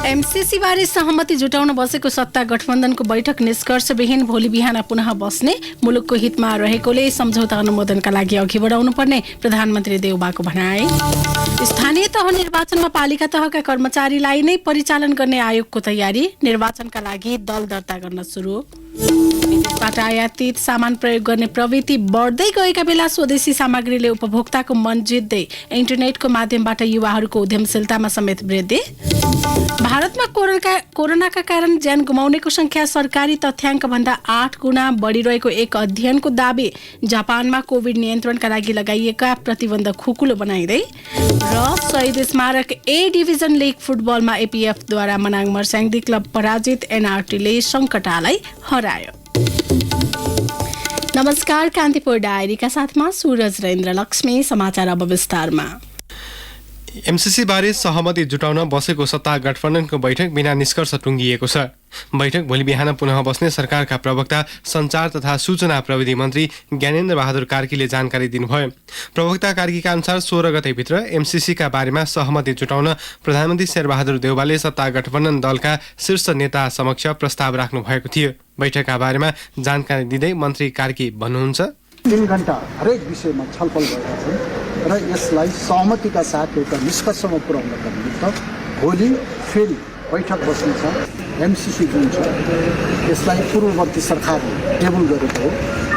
MCC बारे सहमति जुटाउन बसेको सत्ता गठबन्धनको बैठक निष्कर्षविहीन भोलि बिहान पुनः बस्ने, मुलुकको हितमा रहेकोले सम्झौता अनुमोदनका लागि अघि बढाउनु पर्ने प्रधानमन्त्री देउबाको भनाई। स्थानीय तह निर्वाचनमा पालिका तहका कर्मचारीलाई नै परिचालन गर्ने आयोगको तयारी, निर्वाचनका लागि दल दर्ता गर्न सुरु। विदेशबाट आयातित सामान प्रयोग गर्ने प्रवृत्ति बढ्दै गएका बेला स्वदेशी सामग्रीले उपभोक्ताको मन जित्दै इन्टरनेटको माध्यमबाट युवाहरूको उद्यमशीलतामा समेत वृद्धि। भारतमा कोरोनाका कारण ज्यान गुमाउनेको संख्या सरकारी तथ्याङ्क भन्दा 8 गुणा बढिरहेको एक अध्ययनको दाबी। जापानमा कोभिड नियन्त्रणका लागि लगाइएका प्रतिबन्ध खुकुलो बनाइँदै। र शहीद स्मारक ए डिभिजन लिग फुटबलमा एपीएफद्वारा मनाङ मर्स्याङ्दी क्लब पराजित, एनआरटीले सङ्कटालाई हरायो। नमस्कार, कान्तिपुर डायरीका साथमा सूरज रेन्द्र लक्ष्मी। समाचार अब विस्तारमा। एमसीसी बारे सहमति जुटाउन बसेको सत्ता गठबन्धनको बैठक बिना निष्कर्ष टुङ्गिएको छ। बैठक भोलि बिहान पुनः बस्ने सरकारका प्रवक्ता सञ्चार तथा सूचना प्रविधि मन्त्री ज्ञानेन्द्र बहादुर कार्कीले जानकारी दिनुभयो। प्रवक्ता कार्कीका अनुसार 16 गतेभित्र एमसीसीका बारेमा सहमति जुटाउन प्रधानमन्त्री शेरबहादुर देउवाले सत्ता गठबन्धन दलका शीर्ष नेता समक्ष प्रस्ताव राख्नु भएको थियो। बैठकका बारेमा जानकारी दिँदै मन्त्री कार्की भन्नुहुन्छ, 3 घण्टा हरेक विषयमा छलफल गरेका छन् र यसलाई सहमतिका साथ एउटा निष्कर्षमा पुर्याउनका निमित्त भोलि फेरि बैठक बस्नेछ। एमसीसी जुन छ यसलाई पूर्ववर्ती सरकारले टेबल गरेको हो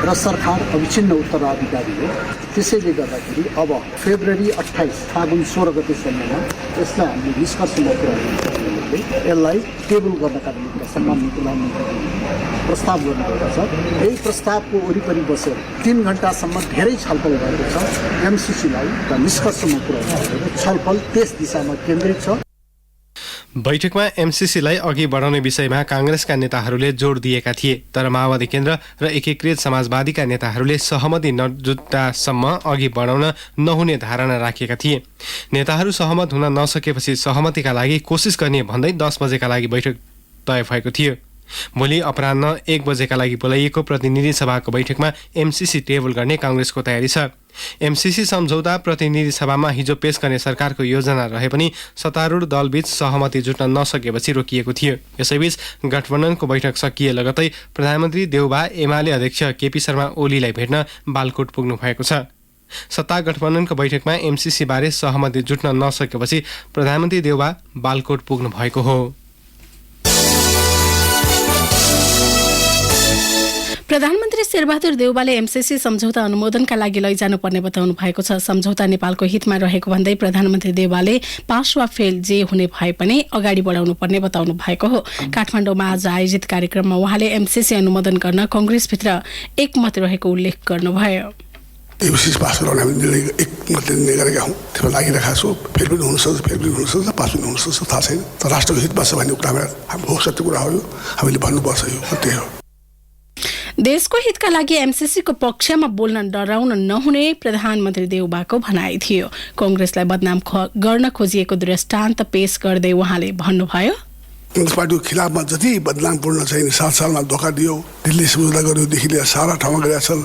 र सरकार अविच्छिन्न उत्तराधिकारी हो। त्यसैले गर्दाखेरि अब फेब्रुअरी 28 फागुन 16 गतेसम्ममा यसलाई हामीले निष्कर्षमा पुर्याउनु यसलाई टेबल गर्नका निमित्त सम्माननीय प्रधानमन्त्रीले प्रस्ताव गर्नुभएको छ। यही प्रस्तावको वरिपरि बसेर 3 घण्टासम्म धेरै छलफल भएको छ। एमसीसीलाई र निष्कर्षमा पुर्याउनु छलफल त्यस दिशामा केन्द्रित छ। बैठकमा एमसीसीलाई अघि बढाउने विषयमा कांग्रेसका नेताहरूले जोड दिएका थिए, तर माओवादी केन्द्र र एकीकृत समाजवादीका नेताहरूले सहमति नजुट्दासम्म अघि बढाउन नहुने धारणा राखेका थिए। नेताहरू सहमत हुन नसकेपछि सहमतिका लागि कोसिस गर्ने भन्दै 10 बजेका लागि बैठक तय भएको थियो। भोलि अपराह्न 1 बजेका लागि बोलाइएको प्रतिनिधि सभाको बैठकमा एमसीसी टेबल गर्ने कांग्रेसको तयारी छ। एमसीसी सम्झौता प्रतिनिधि सभामा हिजो पेश गर्ने सरकारको योजना रहे पनि सत्तारूढ दलबीच सहमति जुट्न नसकेपछि रोकिएको थियो। यसैबीच गठबन्धनको बैठक सकिए लगतै प्रधानमन्त्री देउबा एमाले अध्यक्ष केपी शर्मा ओलीलाई भेट्न बालकोट पुग्नु भएको छ। सत्ता गठबन्धनको बैठकमा एमसीसी बारे सहमति जुट्न नसकेपछि प्रधानमन्त्री देउबा बालकोट पुग्नु भएको हो। प्रधानमन्त्री शेरबहादुर देउवाले एमसीसी सम्झौता अनुमोदनका लागि लैजानुपर्ने बताउनु भएको छ। सम्झौता नेपालको हितमा रहेको भन्दै प्रधानमन्त्री देउवाले पास वा फेल जे हुने भए पनि अगाडि बढाउनु पर्ने बताउनु भएको हो। काठमाडौँमा आज आयोजित कार्यक्रममा उहाँले एमसीसी अनुमोदन गर्न कांग्रेसभित्र एकमत रहेको उल्लेख गर्नुभयो। एमसीसी पास गराउन हामीले एकमत निर्णय गरेका हौँ। त्यसमा लागिरहेका छौँ। फेरि पनि हुनसक्छ, फेरि पनि हुनसक्छ, पास पनि हुनसक्छ, थाहा छैन। तर राष्ट्रको हितमा छ भन्ने कुरा हो, सत्य कुरा हो। हामीले भन्नुपर्छ, यो त्यही हो। देशको हितका लागि एमसीसीको पक्षमा बोल्न डराउन नहुने प्रधानमन्त्री देउबाको भनाइ थियो। कांग्रेसलाई बदनाम गर्न खोजिएको दृष्टान्त पेश गर्दै उहाँले भन्नुभयो, कांग्रेस पार्टीको खिलाफमा जति बदनामपूर्ण छैन, 7 सालमा धोका दियो, दिल्ली सम्झौता गर्योदेखि लिएर सारा ठाउँमा गरेका छन्,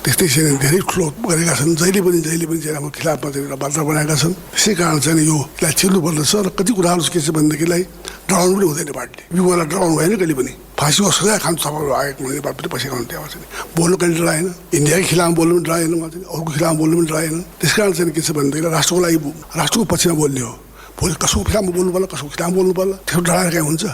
त्यस्तै चाहिँ धेरै ठुलो गरेका छन्। जहिले पनि चाहिँ हाम्रो खिलाफमा चाहिँ वार्ता बनाएका छन्। त्यसै कारण चाहिँ योलाई छिर्नुपर्दछ र कति कुराहरू के छ भनेदेखिलाई डराउनु पनि हुँदैन। पार्टीले विवाहलाई डराउनु भएन कहिले पनि। फाँसीको सजाय खानु तपाईँहरू आएको भने बात पनि पैसा खानु त्यहाँ चाहिँ बोल्नु कहिले डराएन। इन्डियाकै खिलाफमा बोल्नु पनि डराएन, अरूको खिलाफमा बोल्नु पनि डराएन। त्यस कारण चाहिँ के छ भनेदेखि राष्ट्रको लागि राष्ट्रको पक्षमा बोल्ने हो। भोलि कसको खिलाफमा बोल्नु पर्ला, कसको खिलाफमा बोल्नु पर्ला, त्यो डराएर कहाँ हुन्छ।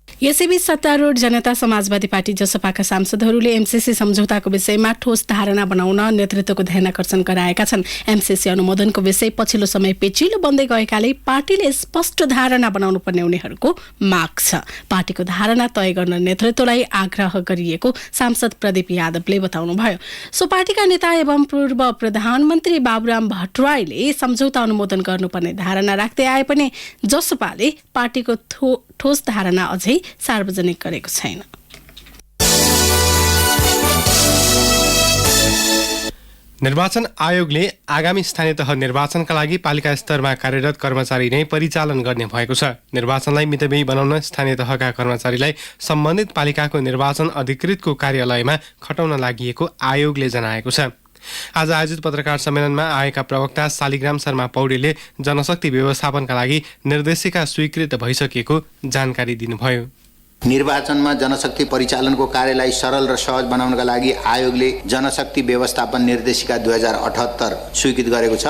यसैबीच सत्तारूढ जनता समाजवादी पार्टी जसपाका सांसदहरूले एमसीसी सम्झौताको विषयमा ठोस धारणा बनाउन नेतृत्वको ध्यान आकर्षण गराएका छन्। एमसीसी अनुमोदनको विषय पछिल्लो समय पेचिलो बन्दै गएकाले पार्टीले स्पष्ट धारणा बनाउनु पर्ने उनीहरूको माग छ। पार्टीको धारणा तय गर्न नेतृत्वलाई आग्रह गरिएको सांसद प्रदीप यादवले बताउनुभयो। सो पार्टीका नेता एवं पूर्व प्रधानमन्त्री बाबुराम भट्टराईले सम्झौता अनुमोदन गर्नुपर्ने धारणा राख्दै आए पनि जसपाले पार्टीको ठोस धारणा अझै सार्वजनिक गरेको छैन। निर्वाचन आयोगले आगामी स्थानीय तह निर्वाचनका लागि पालिका स्तरमा कार्यरत कर्मचारी नै परिचालन गर्ने भएको छ। निर्वाचनलाई मितव्ययी बनाउन स्थानीय तहका कर्मचारीलाई सम्बन्धित पालिकाको निर्वाचन अधिकृतको कार्यालयमा खटाउन लागि आयोगले जनाएको छ। आज आयोजित पत्रकार सम्मेलनमा आएका प्रवक्ता शालिग्राम शर्मा पौडेलले जनशक्ति व्यवस्थापनका लागि निर्देशिका स्वीकृत भइसकेको जानकारी दिनुभयो। निर्वाचनमा जनशक्ति परिचालनको कार्यलाई सरल र सहज बनाउनका लागि आयोगले जनशक्ति व्यवस्थापन निर्देशिका 2078 स्वीकृत गरेको छ।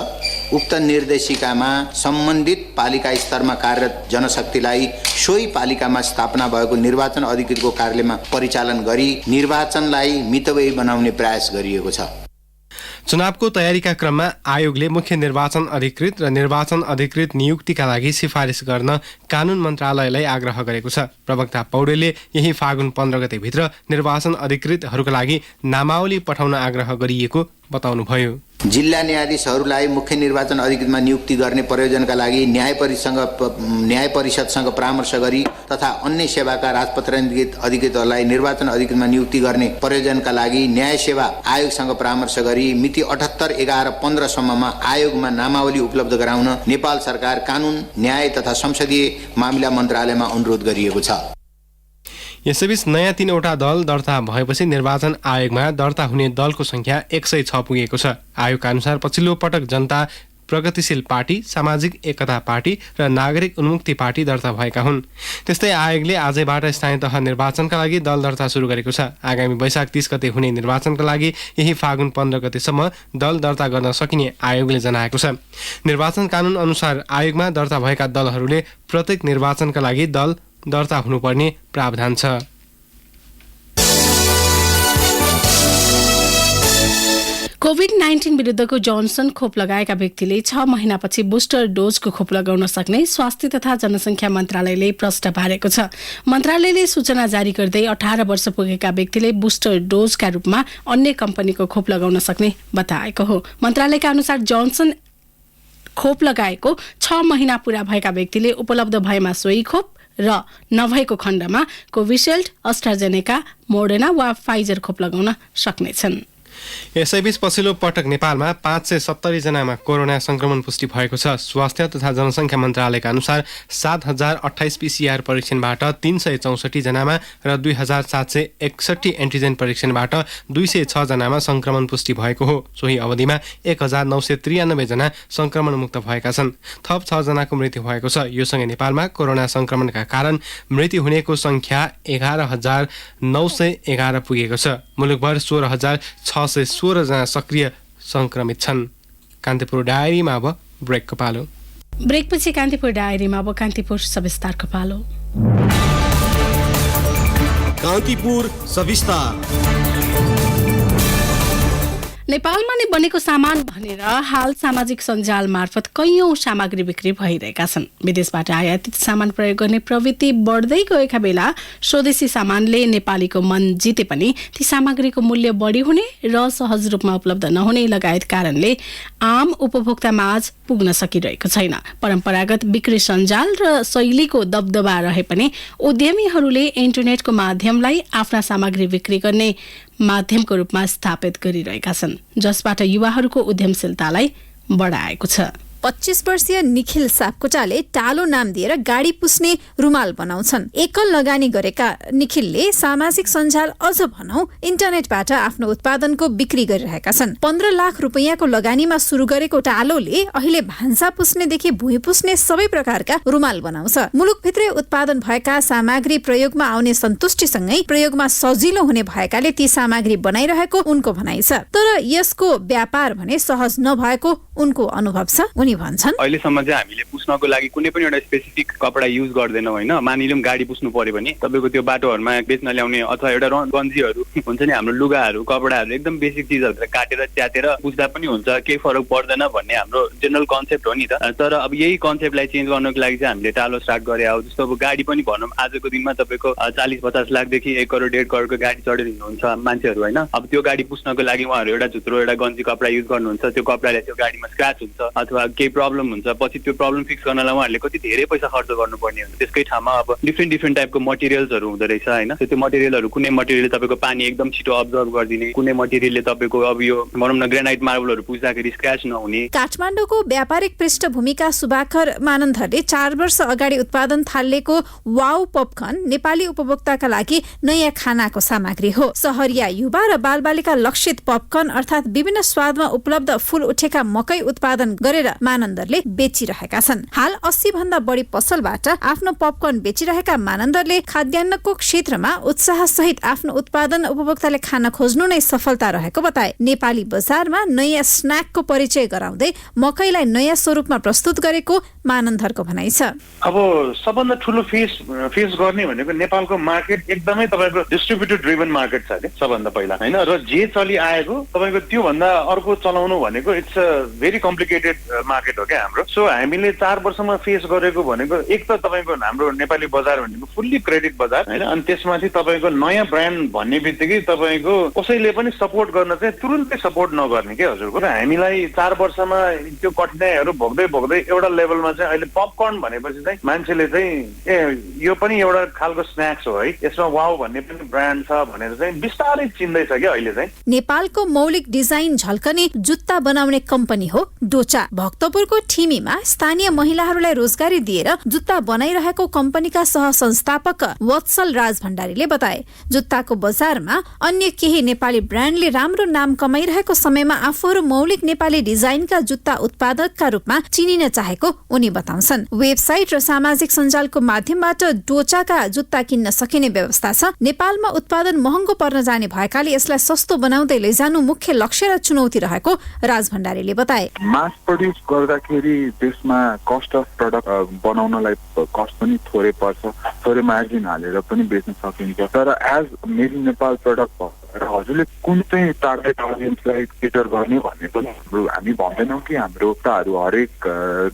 उक्त निर्देशिकामा सम्बन्धित पालिका स्तरमा कार्यरत जनशक्तिलाई सोही पालिकामा स्थापना भएको निर्वाचन अधिकृतको कार्यालयमा परिचालन गरी निर्वाचनलाई मितव्ययी बनाउने प्रयास गरिएको छ। चुनावको तयारीका क्रममा आयोगले मुख्य निर्वाचन अधिकृत र निर्वाचन अधिकृत नियुक्तिका लागि सिफारिस गर्न कानुन मन्त्रालयलाई आग्रह गरेको छ। प्रवक्ता पौडेलले यही फागुन 15 गतेभित्र निर्वाचन अधिकृतहरूका लागि नामावली पठाउन आग्रह गरिएको बताउनुभयो। जिल्ला न्यायाधीशहरूलाई मुख्य निर्वाचन अधिकृतमा नियुक्ति गर्ने प्रयोजनका लागि न्याय परिषदसँग परामर्श गरी तथा अन्य सेवाका राजपत्रान्वित अधिकृतहरूलाई निर्वाचन अधिकृतमा नियुक्ति गर्ने प्रयोजनका लागि न्याय सेवा आयोगसँग परामर्श गरी मिति 78/11/15 सम्ममा आयोगमा नामावली उपलब्ध गराउन नेपाल सरकार कानुन, न्याय तथा संसदीय मामिला मन्त्रालयमा अनुरोध गरिएको छ। यसैबीच नयाँ 3वटा दल दर्ता भएपछि निर्वाचन आयोगमा दर्ता हुने दलको संख्या 106 पुगेको छ। आयोगका अनुसार पछिल्लो पटक जनता प्रगतिशील पार्टी, सामाजिक एकता पार्टी र नागरिक उन्मुक्ति पार्टी दर्ता भएका हुन्। त्यस्तै आयोगले आजैबाट स्थानीय तह निर्वाचनका लागि दल दर्ता सुरु गरेको छ। आगामी वैशाख 30 गते हुने निर्वाचनका लागि यही फागुन 15 गतेसम्म दल दर्ता गर्न सकिने आयोगले जनाएको छ। निर्वाचन कानुन अनुसार आयोगमा दर्ता भएका दलहरूले प्रत्येक निर्वाचनका लागि दल दर्ता हुनुपर्ने प्रावधान छ। कोभिड-19 विरुद्धको जोन्सन खोप लगाएका व्यक्तिले 6 महिनापछि बुस्टर डोजको खोप लगाउन सक्ने स्वास्थ्य तथा जनसङ्ख्या मन्त्रालयले प्रश्न पारेको छ। मन्त्रालयले सूचना जारी गर्दै 18 वर्ष पुगेका व्यक्तिले बुस्टर डोजका रूपमा अन्य कम्पनीको खोप लगाउन सक्ने बताएको हो। मन्त्रालयका अनुसार जोन्सन खोप लगाएको 6 महिना पूरा भएका व्यक्तिले उपलब्ध भएमा सोही खोप र नभएको खण्डमा कोभिसिल्ड, अस्ट्राजेनेका, मोडर्ना वा फाइजर खोप लगाउन सक्नेछन्। यसैबीच पछिल्लो पटक नेपालमा 570 जनामा कोरोना संक्रमण पुष्टि भएको छ। स्वास्थ्य तथा जनसङ्ख्या मन्त्रालयका अनुसार 7028 PCR परीक्षणबाट 364 जनामा र 2761 एन्टिजेन परीक्षणबाट 206 जनामा संक्रमण पुष्टि भएको हो। सोही अवधिमा 1993 जना संक्रमण मुक्त भएका छन्। थप 6 जनाको मृत्यु भएको छ। यो सँगै नेपालमा कोरोना संक्रमणका कारण मृत्यु हुनेको संख्या 11911 पुगेको छ। मुलुकभर 16616 जना सक्रिय संक्रमित छन्। कान्तिपुर डायरीमा अब ब्रेकको पालो। ब्रेकपछि कान्तिपुर डायरीमा अब कान्तिपुर सविस्तारको पालो। कान्तिपुर सविस्तार। नेपालमा नै बनेको सामान भनेर हाल सामाजिक सञ्जाल मार्फत कैयौं सामग्री बिक्री भइरहेका छन्। विदेशबाट आयातित सामान प्रयोग गर्ने प्रवृत्ति बढ्दै गएका बेला स्वदेशी सामानले नेपालीको मन जिते पनि ती सामग्रीको मूल्य बढी हुने र सहज रूपमा उपलब्ध नहुने लगायत कारणले आम उपभोक्तामाझ पुग्न सकिरहेको छैन। परम्परागत बिक्री सञ्जाल र शैलीको दबदबा रहे पनि उद्यमीहरूले इन्टरनेटको माध्यमलाई आफ्ना सामग्री बिक्री गर्ने माध्यमको रूपमा स्थापित गरिरहेका छन्, जसबाट युवाहरूको उद्यमशीलतालाई बढाएको छ। 25 वर्षीय निखिल सापकोटाले टालो नाम दिएर गाडी पुस्ने रुमाल बनाउँछन्। एकल लगानी गरेका निखिलले सामाजिक सञ्जाल अझ भनौं इन्टरनेटबाट आफ्नो उत्पादनको बिक्री गरिरहेका छन्। 15 लाख रुपैयाँको लगानीमा सुरु गरेको टालोले अहिले भान्सा पुस्नेदेखि भुइँ पुस्ने सबै प्रकारका रुमाल बनाउँछ। मुलुकभित्रै उत्पादन भएका सामग्री प्रयोगमा आउने सन्तुष्टिसँगै प्रयोगमा सजिलो हुने भएकाले ती सामग्री बनाइरहेको उनको भनाइ छ। तर यसको व्यापार भने सहज नभएको उनको अनुभव छ। भन्छन् अहिलेसम्म चाहिँ हामीले पुस्नको लागि कुनै पनि एउटा स्पेसिफिक कपडा युज गर्दैनौँ होइन। मानिलिउँ गाडी पुस्नु पर्यो भने तपाईँको त्यो बाटोहरूमा बेच्न ल्याउने अथवा एउटा गन्जीहरू हुन्छ नि, हाम्रो लुगाहरू कपडाहरू एकदम बेसिक चिजहरू काटेर च्यातेर पुस्दा पनि हुन्छ, केही फरक पर्दैन भन्ने हाम्रो जेनरल कन्सेप्ट हो नि त। तर अब यही कन्सेप्टलाई चेन्ज गर्नको लागि चाहिँ हामीले टालो स्टार्ट गरे हो। जस्तो अब गाडी पनि भनौँ आजको दिनमा तपाईँको 40-50 लाखदेखि 1 करोड 1.5 करोडको गाडी चढेर हिँड्नुहुन्छ मान्छेहरू होइन। अब त्यो गाडी पुस्नको लागि उहाँहरू एउटा झुत्रो एउटा गन्जी कपडा युज गर्नुहुन्छ। त्यो कपडाले त्यो गाडीमा स्क्रच हुन्छ अथवा केही प्रब्लम हुन्छ पछि त्यो प्रब्लम फिक्स गर्नलाई उहाँहरूले कति धेरै पैसा खर्च गर्नुपर्ने हुन्छ त्यसकै ठाउँमा अब डिफ्रेन्ट टाइपको मटेरियल्सहरू हुँदो रहेछ होइन त्यो मटेरियलहरू कुनै मटेरियलले तपाईँको पानी एकदम छिटो अब्जर्भ गरिदिने कुनै मटेरियलले तपाईँको अब यो भनौँ न ग्रेनाइट मार्बलहरू पुज्दाखेरि स्क्रैच नहुने। काठमाडौँको व्यापारिक पृष्ठभूमिका सुभाकर मानन्धरले 4 वर्ष अगाडि उत्पादन थालिएको वाउ पपकर्न नेपाली उपभोक्ताका लागि नयाँ खानाको सामग्री हो। सहरिया युवा र बालबालिका लक्षित पपकर्न अर्थात् विभिन्न स्वादमा उपलब्ध फूल उठेका मकै उत्पादन गरेर मानन्दरले बेचिरहेका छन्। हाल 80 भन्दा बढी पसलबाट आफ्नो पपकर्न बेचिरहेका मानन्दरले खाद्यान्नको क्षेत्रमा उत्साह सहित आफ्नो उत्पादन उपभोक्ताले खान खोज्नु नै सफलता रहेको बताए। नेपाली बजारमा नयाँ स्न्याकको परिचय गराउँदै मकैलाई नयाँ स्वरूपमा प्रस्तुत गरेको मानन्दरको भनाइ छ। अब सबभन्दा ठुलो फेस गर्ने भनेको नेपालको मार्केट एकदमै तपाईँको डिस्ट्रिब्युटर ड्रिभन मार्केट छ अरे सबभन्दा पहिला होइन र जे चलि आएको तपाईँको त्यो भन्दा अर्को चलाउनु भनेको it's a very complicated market हो क्या हाम्रो। सो हामीले 4 वर्षमा फेस गरेको भनेको एक त तपाईँको हाम्रो नेपाली बजार भनेको फुल्ली क्रेडिट बजार होइन अनि त्यसमाथि तपाईँको नयाँ ब्रान्ड भन्ने बित्तिकै तपाईँको कसैले पनि सपोर्ट गर्न चाहिँ तुरुन्तै सपोर्ट नगर्ने के हजुरको। र हामीलाई 4 वर्षमा त्यो कठिनाइहरू भोग्दै एउटा लेभलमा चाहिँ अहिले पपकर्न भनेपछि चाहिँ मान्छेले चाहिँ यो पनि एउटा खालको स्न्याक्स हो है यसमा वाउ भन्ने पनि ब्रान्ड छ भनेर चाहिँ बिस्तारै चिन्दैछ क्या अहिले चाहिँ। नेपालको मौलिक डिजाइन झल्कने जुत्ता बनाउने कम्पनी हो डोचा। भक्तपुरको ठिमीमा स्थानीय महिलाहरूलाई रोजगारी दिएर जुत्ता बनाइरहेको कम्पनीका सह संस्थापक वत्सल राज भण्डारीले बताए। जुत्ताको बजारमा अन्य केही नेपाली ब्रान्डले राम्रो नाम कमाइरहेको समयमा आफूहरू मौलिक नेपाली डिजाइनका जुत्ता उत्पादकका रूपमा चिनिन चाहेको उनी बताउँछन्। वेबसाइट र सामाजिक सञ्जालको माध्यमबाट डोचाका जुत्ता किन्न सकिने व्यवस्था छ। नेपालमा उत्पादन महँगो पर्न जाने भएकाले यसलाई सस्तो बनाउँदै लैजानु मुख्य लक्ष्य र चुनौती रहेको राज भण्डारीले बताए। मास प्रोड्युस गर्दाखेरि त्यसमा कस्ट अफ प्रडक्ट बनाउनलाई कस्ट पनि थोरै पर्छ, थोरै मार्जिन हालेर पनि बेच्न सकिन्छ। तर as made in Nepal product हजुरले कुन चाहिँ टार्गेट अडियन्सलाई केटर गर्ने भन्ने पनि हामी भन्दैनौँ कि हाम्रो जुत्ताहरू हरेक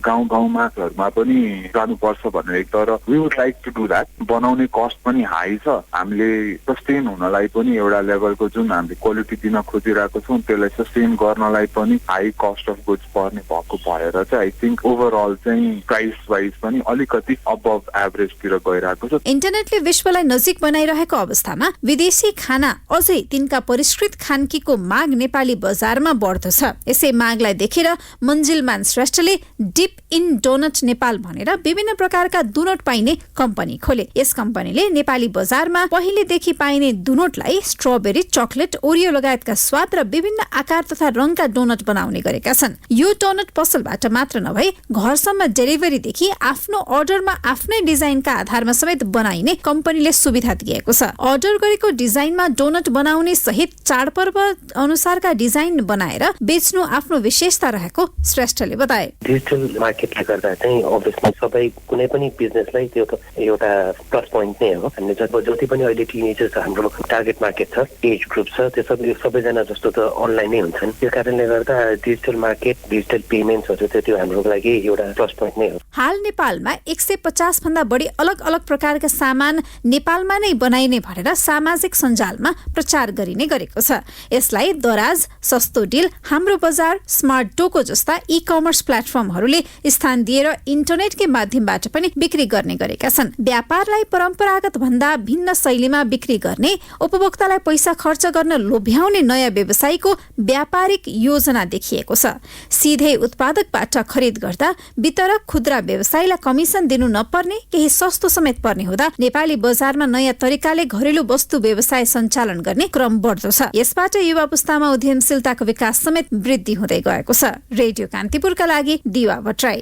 गाउँमा पनि जानुपर्छ भनेर। तर we would like to do that. बनाउने कस्ट पनि हाई छ, हामीले सस्टेन हुनलाई पनि एउटा लेभलको जुन हामीले क्वालिटी दिन खोजिरहेको छौँ त्यसलाई सस्टेन गर्नलाई पनि हाई कस्ट अफ गुड्स पर्ने भएको भएर चाहिँ आई थिङ्क ओभरअल चाहिँ प्राइस वाइज पनि अलिकति अबभ एभरेजतिर गइरहेको छ। इन्टरनेटले विश्वलाई नजिक बनाइरहेको अवस्थामा विदेशी खाना अझै तिनका परिष्कृत खानकीको माग नेपाली बजारमा बढ्दो छ। यसै मागलाई देखेर मन्जिलमान श्रेष्ठले डिप इन डोनट नेपाल भनेर विभिन्न प्रकारका दुनट पाइने कम्पनी खोले। यस कम्पनीले नेपाली बजारमा पहिलेदेखि पाइने दुनटलाई स्ट्रबेरी, चकलेट, ओरियो लगायतका स्वाद र विभिन्न आकार तथा रङका डोनट बनाउने गरेका छन्। यो डोनट पसलबाट मात्र नभई घरसम्म डेलिभरीदेखि आफ्नो अर्डरमा आफ्नै डिजाइनका आधारमा समेत बनाइने कम्पनीले सुविधा दिएको छ। अर्डर गरेको डिजाइनमा डोनट बनाउने सहित चाडपर्व अनुसारका डिजाइन बनाएर बेच्नु आफ्नो विशेषता रहेको श्रेष्ठले बताए। डिजिटल मार्केटले गर्दा चाहिँ अभियसली सबै कुनै पनि बिजनेसलाई त्यो त एउटा प्लस पोइन्ट नै हो। हामीले जति पनि अहिले टिनेजर्स हाम्रो टार्गेट मार्केट छ, एज ग्रुप छ, त्यो सबैजना जस्तो त अनलाइन नै हुन्छन्। त्यो कारणले गर्दा डिजिटल मार्केट, डिजिटल पेमेन्ट्सहरू चाहिँ त्यो हाम्रो लागि एउटा प्लस पोइन्ट नै हो। हाल नेपालमा 150 भन्दा बढी अलग अलग प्रकारका सामान नेपालमा नै बनाइने भनेर सामाजिक सञ्जालमा प्रचार गरिने गरेको छ। यसलाई दराज, सस्तो डिल, हाम्रो बजार, स्मार्ट डोको जस्ता ई कमर्स प्लेटफर्महरूले स्थान दिएर इन्टरनेटकै माध्यमबाट पनि बिक्री गर्ने गरेका छन्। व्यापारलाई परम्परागत भन्दा भिन्न शैलीमा बिक्री गर्ने, उपभोक्तालाई पैसा खर्च गर्न लोभ्याउने नयाँ व्यवसायको व्यापारिक योजना देखिएको छ। सिधै उत्पादकबाट खरिद गर्दा वितरक, खुद्रा व्यवसायीलाई कमिसन दिनु नपर्ने, केही सस्तो समेत पर्ने हुँदा नेपाली बजारमा नयाँ तरिकाले घरेलु वस्तु व्यवसाय सञ्चालन गर्ने क्रम बढ्दो छ। यसबाट युवा पुस्तामा उद्यमशीलताको विकास समेत वृद्धि हुँदै गएको छ। रेडियो कान्तिपुरका लागि दिवा भट्टराई।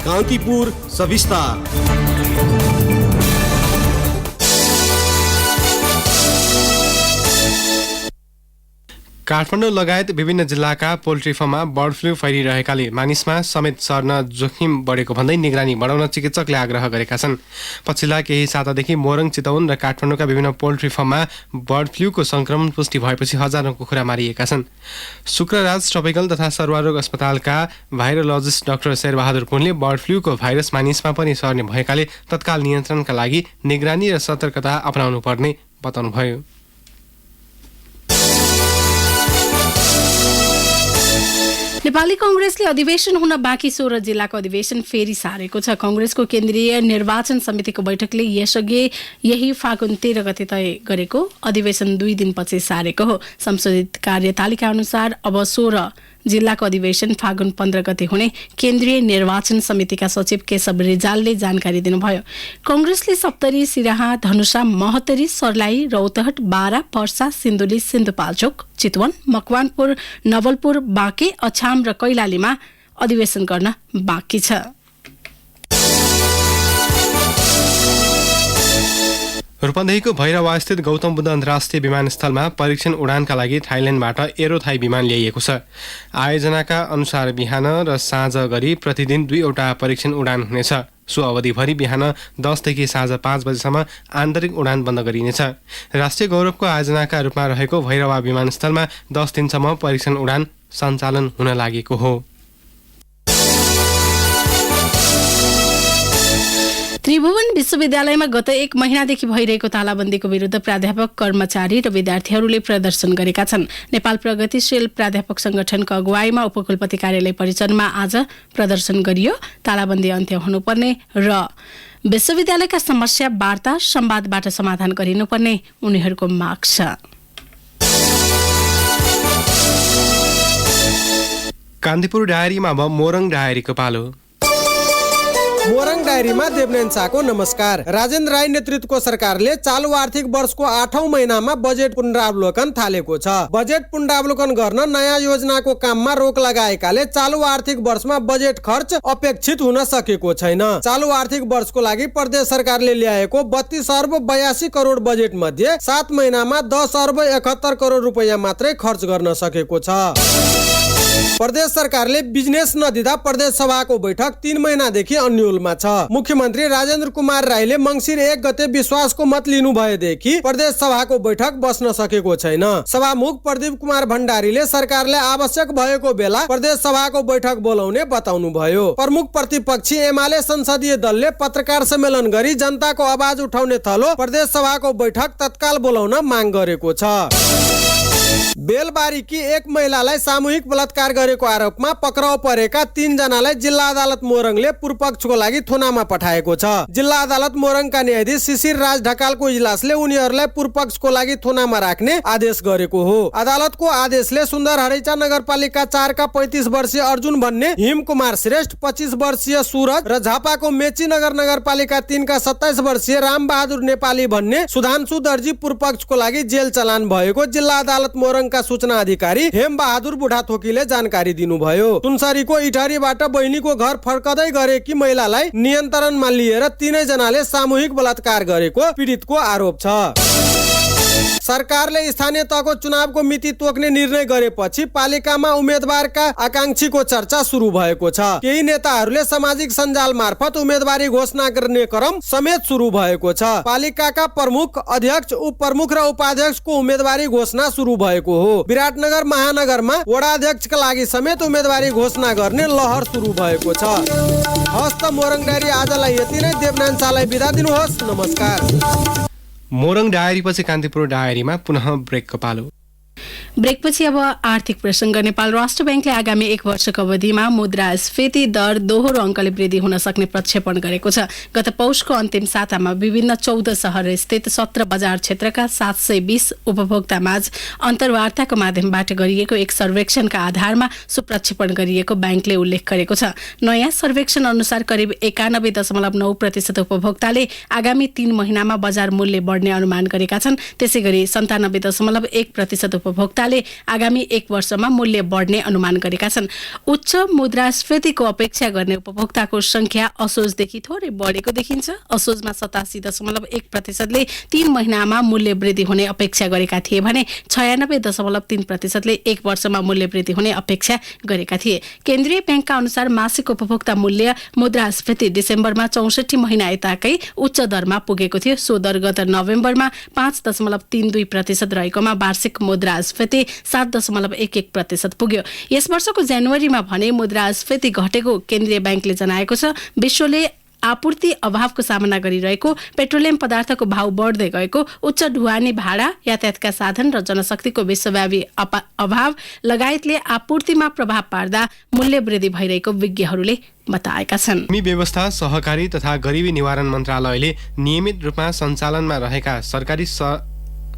कान्तिपुर सविस्तार। काठमाडौँ लगायत विभिन्न जिल्लाका पोल्ट्री फर्ममा बर्ड फ्लू फैलिरहेकाले मानिसमा समेत सर्न जोखिम बढेको भन्दै निगरानी बढाउन चिकित्सकले आग्रह गरेका छन्। पछिल्ला केही सातादेखि मोरङ, चितवन र काठमाडौँका विभिन्न पोल्ट्री फर्ममा बर्ड फ्लूको संक्रमण पुष्टि भएपछि हजारौं कुखुरा मारिएका छन्। शुक्रराज ट्रपिकल तथा सर्वारोग अस्पतालका भाइरोलोजिस्ट डाक्टर शेरबहादुर पुनले बर्ड फ्लूको भाइरस मानिसमा पनि सर्ने भएकाले तत्काल नियन्त्रणका लागि निगरानी र सतर्कता अपनाउनु पर्ने बताउनुभयो। नेपाली कांग्रेसले अधिवेशन हुन बाँकी 16 जिल्लाको अधिवेशन फेरि सारेको छ। कांग्रेसको केन्द्रीय निर्वाचन समितिको बैठकले यसअघि यही फागुन 13 गते तय गरेको अधिवेशन 2 दिनपछि सारेको हो। संशोधित कार्यतालिका अनुसार अब 16 जिल्लाको अधिवेशन फागुन 15 गते हुने केन्द्रीय निर्वाचन समितिका सचिव केशव रिजालले जानकारी दिनुभयो। कांग्रेसले सप्तरी, सिराहा, धनुषा, महोत्तरी, सर्लाही, रौतहट, बारा, पर्सा, सिन्धुली, सिन्धुपाल्चोक, चितवन, मकवानपुर, नवलपुर, बाँके, अछाम र कैलालीमा अधिवेशन गर्न बाँकी छ। रूपन्देहीको भैरवास्थित गौतम बुद्ध अन्तर्राष्ट्रिय विमानस्थलमा परीक्षण उडानका लागि थाइल्याण्डबाट एरोथाई विमान ल्याइएको छ। आयोजनाका अनुसार बिहान र साँझ गरी प्रतिदिन 2वटा परीक्षण उडान हुनेछ। सो अवधिभरि बिहान 10 देखि साँझ 5 बजेसम्म आन्तरिक उडान बन्द गरिनेछ। राष्ट्रिय गौरवको आयोजनाका रूपमा रहेको भैरवा विमानस्थलमा 10 दिनसम्म परीक्षण उडान सञ्चालन हुन लागेको हो। त्रिभुवन विश्वविद्यालयमा गत 1 महिनादेखि भइरहेको तालाबन्दीको विरुद्ध प्राध्यापक, कर्मचारी र विद्यार्थीहरूले प्रदर्शन गरेका छन्। नेपाल प्रगतिशील प्राध्यापक संगठनको अगुवाईमा उपकुलपति कार्यालय परिसरमा आज प्रदर्शन गरियो। तालाबन्दी अन्त्य हुनुपर्ने र विश्वविद्यालयका समस्या वार्ता संवादबाट समाधान गरिनुपर्ने उनीहरूको माग छ। कान्तिपुर डायरीमा अब मोरङ डायरीको पालो। मोरङ डायरीमा देवनयन शाहको नमस्कार। राजेन्द्र राई नेतृत्वको सरकारले चालु आर्थिक वर्षको 8औं महिनामा बजेट पुनरावलोकन थालेको छ। बजेट पुनरावलोकन गर्न नयाँ योजनाको काममा रोक लगाएकाले चालु आर्थिक वर्षमा बजेट खर्च अपेक्षित हुन सकेको छैन। चालु आर्थिक वर्षको लागि प्रदेश सरकारले ल्याएको 32 अर्ब 82 करोड बजेट मध्ये 7 महिनामा 10 अर्ब 71 करोड रुपैयाँ मात्रै खर्च गर्न सकेको छ। प्रदेश सरकारले बिजनेस नदिँदा प्रदेश सभाको बैठक 3 महिनादेखि अन्यलमा छ। मुख्यमन्त्री राजेन्द्र कुमार राईले मंसिर 1 गते विश्वासको मत लिनु भएदेखि प्रदेश सभाको बैठक बस्न सकेको छैन। सभामुख प्रदीप कुमार भण्डारीले सरकारले आवश्यक भएको बेला प्रदेश सभाको बैठक बोलाउने बताउनु भयो। प्रमुख प्रतिपक्षी एमाले संसदीय दलले पत्रकार सम्मेलन गरी जनताको आवाज उठाउने थलो प्रदेश सभाको बैठक तत्काल बोलाउन माग गरेको छ। बेलबारीकी 1 महिलालाई सामूहिक बलात्कार गरेको आरोपमा पक्राउ परेका 3 जनालाई जिल्ला अदालत मोरङले पूर्वपक्षको लागि थुनामा पठाएको छ। जिल्ला अदालत मोरङका न्यायाधीश शिशिर राज ढकालको इजलासले उनीहरूलाई पूर्वपक्षको लागि थुनामा राख्ने आदेश गरेको हो। अदालतको आदेशले सुन्दर हरैचा नगरपालिका 4 का 35 वर्षीय अर्जुन भन्ने, हिम कुमार श्रेष्ठ 25 वर्षीय सूरज र झापाको मेची नगरपालिका 3 का 27 वर्षीय राम बहादुर नेपाली भन्ने सुधांशु दर्जी पूर्वपक्षको लागि जेल चलान भएको जिल्ला अदालत मोरङका सूचना अधिकारी हेम बहादुर बुढाथोकीले जानकारी दिनुभयो। सुनसरीको इटहरीबाट बहिनीको घर फर्कदै गरेकी महिलालाई नियन्त्रणमा लिएर 3 जनाले सामूहिक बलात्कार गरेको पीडितको आरोप छ। सरकारले स्थानीय तहको चुनावको मिति तोक्ने निर्णय गरेपछि पालिकामा उम्मेदवारका आकांक्षीको चर्चा सुरु भएको छ। केही नेताहरूले सामाजिक सञ्जाल मार्फत उम्मेदवारी घोषणा गर्ने क्रम समेत सुरु भएको छ। पालिकाका प्रमुख, अध्यक्ष, उपप्रमुख र उपाध्यक्षको उम्मेदवारी घोषणा सुरु भएको हो। विराटनगर महानगरमा वडा अध्यक्षका लागि समेत उम्मेदवारी घोषणा गर्ने लहर सुरु भएको छ। हस्त मोरङ डायरी आजलाई यति नै। देवनारायण शाहलाई बिदा दिनुहोस्। नमस्कार। मोरङ डायरीपछि कान्तिपुर डायरीमा पुनः ब्रेकको पालो। ब्रेकपछि अब आर्थिक प्रसङ्ग। नेपाल राष्ट्र ब्याङ्कले आगामी 1 वर्षको अवधिमा मुद्रास्फीति दर दोहोरो अङ्कले वृद्धि हुन सक्ने प्रक्षेपण गरेको छ। गत पौषको अन्तिम सातामा विभिन्न 14 शहर स्थित 17 बजार क्षेत्रका 720 उपभोक्तामाझ अन्तर्वार्ताको माध्यमबाट गरिएको एक सर्वेक्षणका आधारमा सुप्रक्षेपण गरिएको ब्याङ्कले उल्लेख गरेको छ। नयाँ सर्वेक्षण अनुसार करिब 91.9% उपभोक्ताले आगामी 3 महिनामा बजार मूल्य बढ्ने अनुमान गरेका छन्। त्यसैगरी 97.1% उपभोक्ताले आगामी 1 वर्षमा मूल्य बढ्ने अनुमान गरेका छन्। उच्च मुद्रास्फीतिको अपेक्षा गर्ने उपभोक्ताको संख्या असोजदेखि थोरै बढेको देखिन्छ। असोजमा 87.1%ले 3 महिनामा मूल्य वृद्धि हुने अपेक्षा गरेका थिए भने 96.3%ले 1 वर्षमा मूल्य वृद्धि हुने अपेक्षा गरेका थिए। केन्द्रीय ब्याङ्कका अनुसार मासिक उपभोक्ता मूल्य मुद्रास्फीति डिसेम्बरमा 64 महिना यताकै उच्च दरमा पुगेको थियो। सो दर गत नोभेम्बरमा 5.32% रहेकोमा वार्षिक मुद्रास्फीति 7.11% पुग्यो। यस वर्षको जनवरीमा भने मुद्रास्फीति घटेको केन्द्रीय ब्याङ्कले जनाएको छ। विश्वले आपूर्ति अभावको सामना गरिरहेको, पेट्रोलियम पदार्थको भाव बढ्दै गएको, उच्च ढुवानी भाडा, यातायातका साधन र जनशक्तिको विश्वव्यापी अभाव लगायतले आपूर्तिमा प्रभाव पार्दा मूल्य वृद्धि भइरहेको विज्ञहरूले बताएका छन्। भूमि व्यवस्था, सहकारी तथा गरिबी निवारण मन्त्रालयले नियमित रूपमा सञ्चालनमा रहेका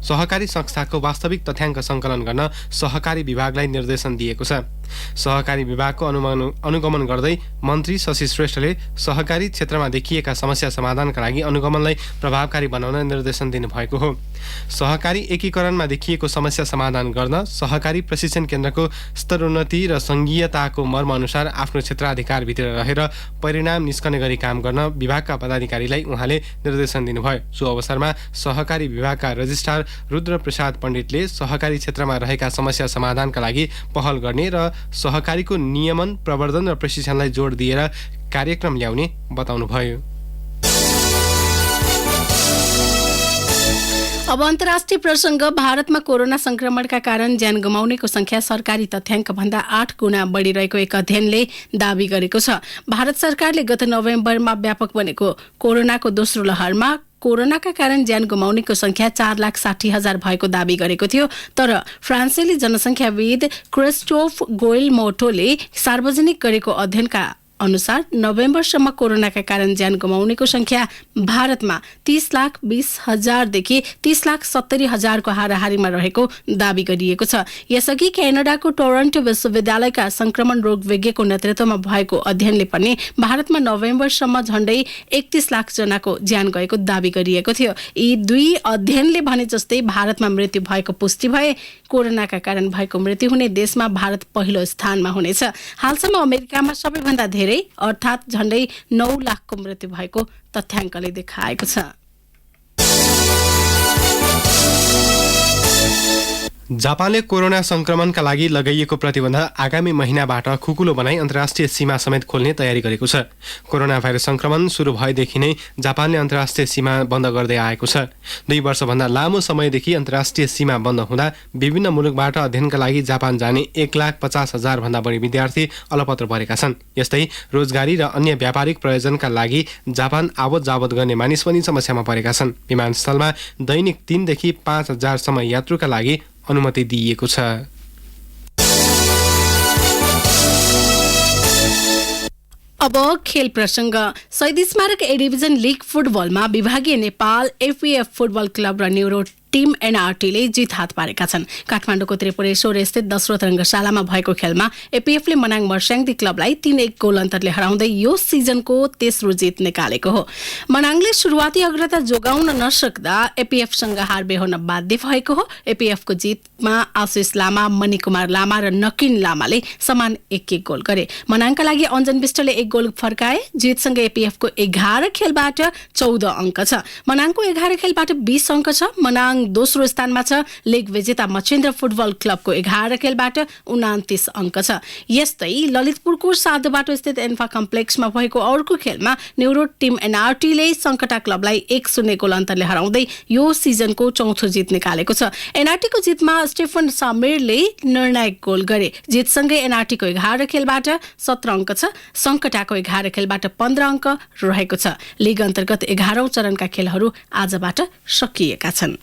सहकारी संस्थाको वास्तविक तथ्याङ्क सङ्कलन गर्न सहकारी विभागलाई निर्देशन दिएको छ। सहकारी विभागको अनुगमन गर्दै मन्त्री शशि श्रेष्ठले सहकारी क्षेत्रमा देखिएका समस्या समाधानका लागि अनुगमनलाई प्रभावकारी बनाउन निर्देशन दिनुभएको हो। सहकारी एकीकरणमा देखिएको समस्या समाधान गर्न सहकारी प्रशिक्षण केन्द्रको स्तरोन्नति र सङ्घीयताको मर्मअनुसार आफ्नो क्षेत्राधिकारभित्र रहेर परिणाम निस्कने गरी काम गर्न विभागका पदाधिकारीलाई उहाँले निर्देशन दिनुभयो। सो अवसरमा सहकारी विभागका रजिस्ट्रार रुद्र प्रसाद पण्डितले सहकारी क्षेत्रमा रहेका समस्या समाधानका लागि पहल गर्ने र सहकारीको नियमन, प्रवर्धन र प्रशिक्षणलाई जोड दिएर कार्यक्रम ल्याउने बताउनुभयो। अब अन्तर्राष्ट्रिय प्रसङ्ग। भारतमा कोरोना संक्रमणका कारण ज्यान गुमाउनेको संख्या सरकारी तथ्याङ्क भन्दा 8 गुणा बढिरहेको एक अध्ययनले दावी गरेको छ। भारत सरकारले गत नोभेम्बरमा व्यापक बनेको कोरोनाको दोस्रो लहरमा कोरोनाका कारण ज्यान गुमाउनेको संख्या 4,60,000 भएको दावी गरेको थियो। तर फ्रान्सेली जनसङ्ख्याविद क्रिस्टोफ गोयल मोटोले सार्वजनिक गरेको अध्ययनका अनुसार नोभेम्बरसम्म कोरोनाका कारण ज्यान गुमाउनेको संख्या भारतमा 30,20,000 देखि 30,70,000 को हाराहारीमा रहेको दावी गरिएको छ। यसअघि क्यानाडाको टोरन्टो विश्वविद्यालयका संक्रमण रोग विज्ञको नेतृत्वमा भएको अध्ययनले पनि भारतमा नोभेम्बरसम्म झण्डै 31 लाख जनाको ज्यान गएको दावी गरिएको थियो। यी दुई अध्ययनले भने जस्तै भारतमा मृत्यु भएको पुष्टि भए कोरोनाका कारण भएको मृत्यु हुने देशमा भारत पहिलो स्थानमा हुनेछ। हालसम्म अमेरिकामा सबैभन्दा धेरै अर्थात् झण्डै 9 लाखको मृत्यु भएको तथ्याङ्कले देखाएको छ। जापानले कोरोना संक्रमणका लागि लगाइएको प्रतिबन्ध आगामी महिनाबाट खुकुलो बनाई अन्तर्राष्ट्रिय सीमा समेत खोल्ने तयारी गरेको छ। कोरोना भाइरस संक्रमण सुरु भएदेखि नै जापानले अन्तर्राष्ट्रिय सीमा बन्द गर्दै आएको छ। 2 वर्षभन्दा लामो समयदेखि अन्तर्राष्ट्रिय सीमा बन्द हुँदा विभिन्न मुलुकबाट अध्ययनका लागि जापान जाने 1,50,000 भन्दा बढी विद्यार्थी अलपत्र परेका छन्। यस्तै रोजगारी र अन्य व्यापारिक प्रयोजनका लागि जापान आवत जावत गर्ने मानिस पनि समस्यामा परेका छन्। विमानस्थलमा दैनिक 3 देखि 5,000 सम्म यात्रुका लागि अनुमति दिइएको छ। अब खेल प्रसङ्ग। शहीद स्मारक ए डिभिजन लिग फुटबलमा विभागीय नेपाल एफपीएफ फुटबल क्लब र न्युरो टिम एनआरटीले जित हात पारेका छन्। काठमाडौँको त्रिपुरेश्वर स्थित दशरथ रङ्गशालामा भएको खेलमा एपीएफले मनाङ मर्स्याङ्दी क्लबलाई 3-1 गोल अन्तरले हराउँदै यो सिजनको तेस्रो जित निकालेको हो। मनाङले सुरुवाती अग्रता जोगाउन नसक्दा एपीएफसँग हार बेहोर्न बाध्य भएको हो। एपीएफको जितमा आशिष लामा, मणिकुमार लामा र नकिन लामाले समान 1-1 गोल गरे। मनाङका लागि अञ्जन विष्टले 1 गोल फर्काए। जितसँग एपीएफको 11 खेलबाट 14 अङ्क छ। मनाङको 11 खेलबाट 20 अङ्क छ। मनाङ दोस्रो स्थानमा छ। लिग विजेता मच्छिन्द्र फुटबल क्लबको 11 खेलबाट 29 अङ्क छ। यस्तै ललितपुरको साधुबाटो स्थित एन्फा कम्प्लेक्समा भएको अर्को खेलमा न्युरो टिम एनआरटीले सङ्कटा क्लबलाई 1-0 गोल अन्तरले हराउँदै यो सिजनको चौथो जित निकालेको छ। एनआरटीको जितमा स्टेफन सामेरले निर्णायक गोल गरे। जितसँगै एनआरटीको 11 खेलबाट 17 अङ्क छ। सङ्कटाको 11 खेलबाट 15 अङ्क रहेको छ। लिग अन्तर्गत 11औं चरणका खेलहरू आजबाट सकिएका छन्।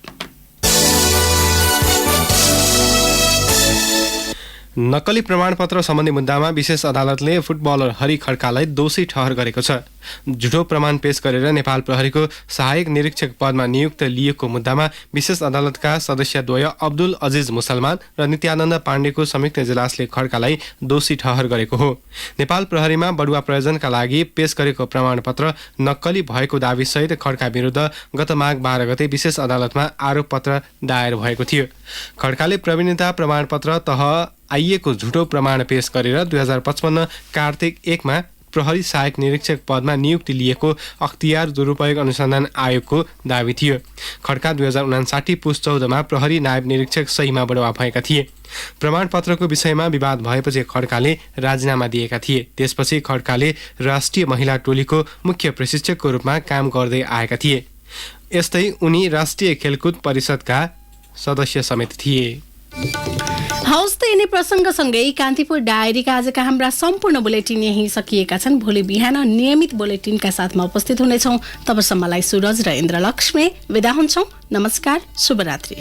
नक्कली प्रमाणपत्र सम्बन्धी मुद्दामा विशेष अदालतले फुटबलर हरि खड्कालाई दोषी ठहर गरेको छ। झुटो प्रमाण पेश गरेर नेपाल प्रहरीको सहायक निरीक्षक पदमा नियुक्त लिएको मुद्दामा विशेष अदालतका सदस्यद्वय अब्दुल अजिज मुसलमान र नित्यानन्द पाण्डेको संयुक्त इजलासले खड्कालाई दोषी ठहर गरेको हो। नेपाल प्रहरीमा बढुवा प्रयोजनका लागि पेश गरेको प्रमाणपत्र नक्कली भएको दावीसहित खड्का विरुद्ध गत माघ 12 गते विशेष अदालतमा आरोप पत्र दायर भएको थियो। खड्काले प्रवीणता प्रमाणपत्र तह आइएको झुटो प्रमाण पेश गरेर 2055 कार्तिक 1 मा प्रहरी सहायक निरीक्षक पदमा नियुक्ति लिएको अख्तियार दुरुपयोग अनुसन्धान आयोगको दावी थियो। खड्का 2059 पुस 14 मा प्रहरी नायब निरीक्षक सहीमा बढुवा भएका थिए। प्रमाणपत्रको विषयमा विवाद भएपछि खड्काले राजीनामा दिएका थिए। त्यसपछि खड्काले राष्ट्रिय महिला टोलीको मुख्य प्रशिक्षकको रूपमा काम गर्दै आएका थिए। यस्तै उनी राष्ट्रिय खेलकुद परिषदका सदस्य समेत थिए। हौस् त यिनै प्रसङ्गसँगै कान्तिपुर डायरीका आजका हाम्रा सम्पूर्ण बुलेटिन यही सकिएका छन्। भोलि बिहान नियमित बुलेटिनका साथमा उपस्थित हुनेछौँ। तबसम्मलाई सुरज र इन्द्रलक्ष्मी बिदा हुन्छौँ। नमस्कार, शुभरात्रि।